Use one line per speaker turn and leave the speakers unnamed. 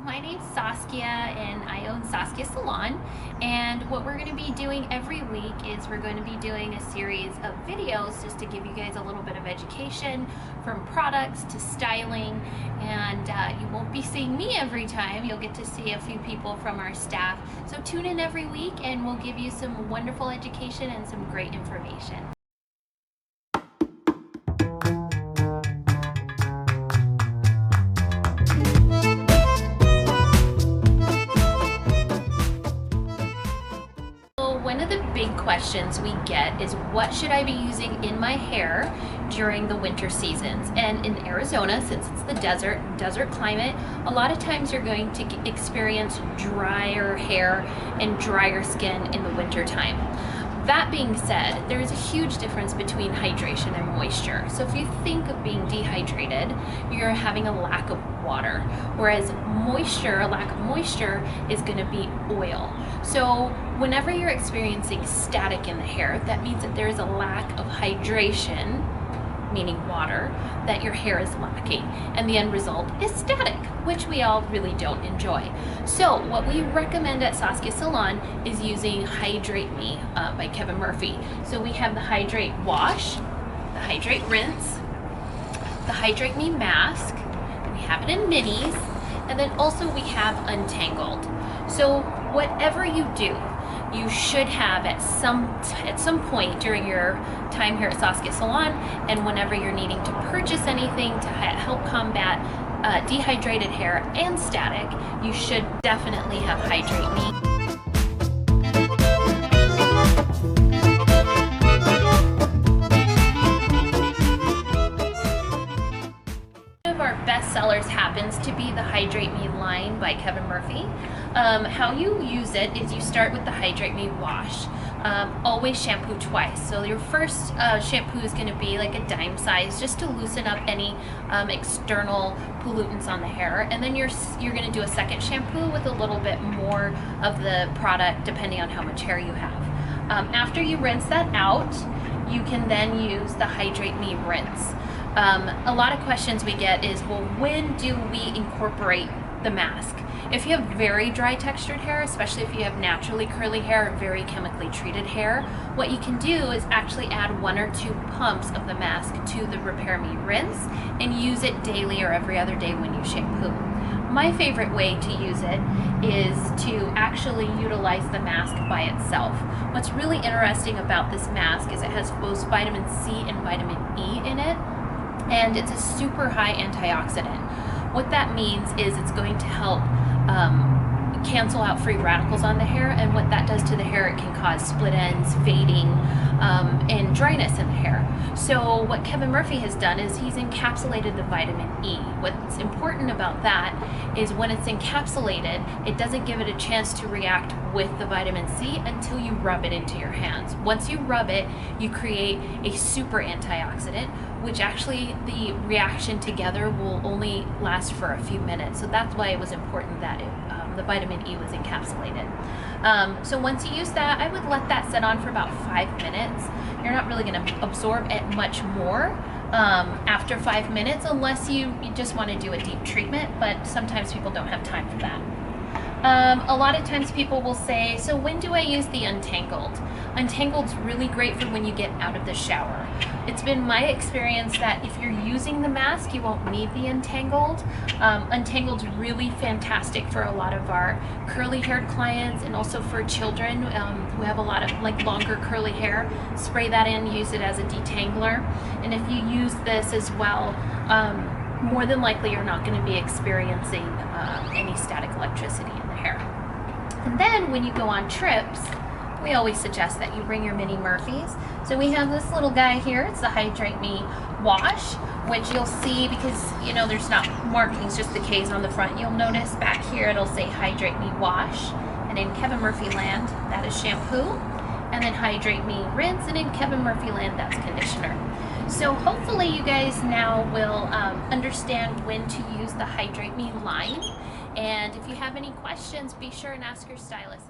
My name's Saskia and I own Saskia Salon, and what we're going to be doing every week is we're going to be doing a series of videos just to give you guys a little bit of education from products to styling, and you won't be seeing me every time. You'll get to see a few people from our staff. So tune in every week and we'll give you some wonderful education and some great information. One of the big questions we get is what should I be using in my hair during the winter seasons? And in Arizona, since it's the desert climate, a lot of times you're going to experience drier hair and drier skin in the winter time. That being said, there is a huge difference between hydration and moisture. So if you think of being dehydrated, you're having a lack of water, whereas moisture, a lack of moisture, is going to be oil. So whenever you're experiencing static in the hair, that means that there is a lack of hydration, meaning water, that your hair is lacking, and the end result is static, which we all really don't enjoy. So what we recommend at Saskia Salon is using Hydrate Me by Kevin Murphy. So we have the Hydrate Wash, the Hydrate Rinse, the Hydrate Me Mask, we have it in minis, and then also we have Untangled. So whatever you do, you should have at some point during your time here at Saskia Salon, and whenever you're needing to purchase anything to help combat dehydrated hair and static, you should definitely have Hydrate Me. Our best sellers happens to be the Hydrate Me line by Kevin Murphy. How you use it is you start with the Hydrate Me wash. Always shampoo twice. So your first shampoo is going to be like a dime size, just to loosen up any external pollutants on the hair, and then you're going to do a second shampoo with a little bit more of the product depending on how much hair you have. After you rinse that out, you can then use the Hydrate Me rinse. A lot of questions we get is, well, when do we incorporate the mask? If you have very dry textured hair, especially if you have naturally curly hair or very chemically treated hair, what you can do is actually add 1 or 2 pumps of the mask to the Repair Me rinse and use it daily or every other day when you shampoo. My favorite way to use it is to actually utilize the mask by itself. What's really interesting about this mask is it has both vitamin C and vitamin E in it, and it's a super high antioxidant. What that means is it's going to help cancel out free radicals on the hair, and what that does to the hair, it can cause split ends, fading, and dryness in the hair. So what Kevin Murphy has done is he's encapsulated the vitamin E. What's important about that is when it's encapsulated, it doesn't give it a chance to react with the vitamin C until you rub it into your hands. Once you rub it, you create a super antioxidant, which actually the reaction together will only last for a few minutes. So that's why it was important that the vitamin E was encapsulated. So once you use that, I would let that sit on for about 5 minutes. You're not really going to absorb it much more after 5 minutes, unless you just want to do a deep treatment, but sometimes people don't have time for that. A lot of times people will say, so when do I use the Untangled? Untangled's really great for when you get out of the shower. It's been my experience that if you're using the mask, you won't need the Untangled. Untangled's really fantastic for a lot of our curly haired clients, and also for children who have a lot of longer curly hair. Spray that in, use it as a detangler. And if you use this as well, more than likely you're not going to be experiencing any static electricity in the hair. And then when you go on trips, we always suggest that you bring your mini Murphys. So we have this little guy here. It's the Hydrate Me Wash, which you'll see, because there's not markings, just the K's on the front. You'll notice back here it'll say Hydrate Me Wash, and in Kevin Murphy land that is shampoo, and then Hydrate Me Rinse, and in Kevin Murphy land that's conditioner. So hopefully you guys now will understand when to use the Hydrate Me line, and if you have any questions, be sure and ask your stylist.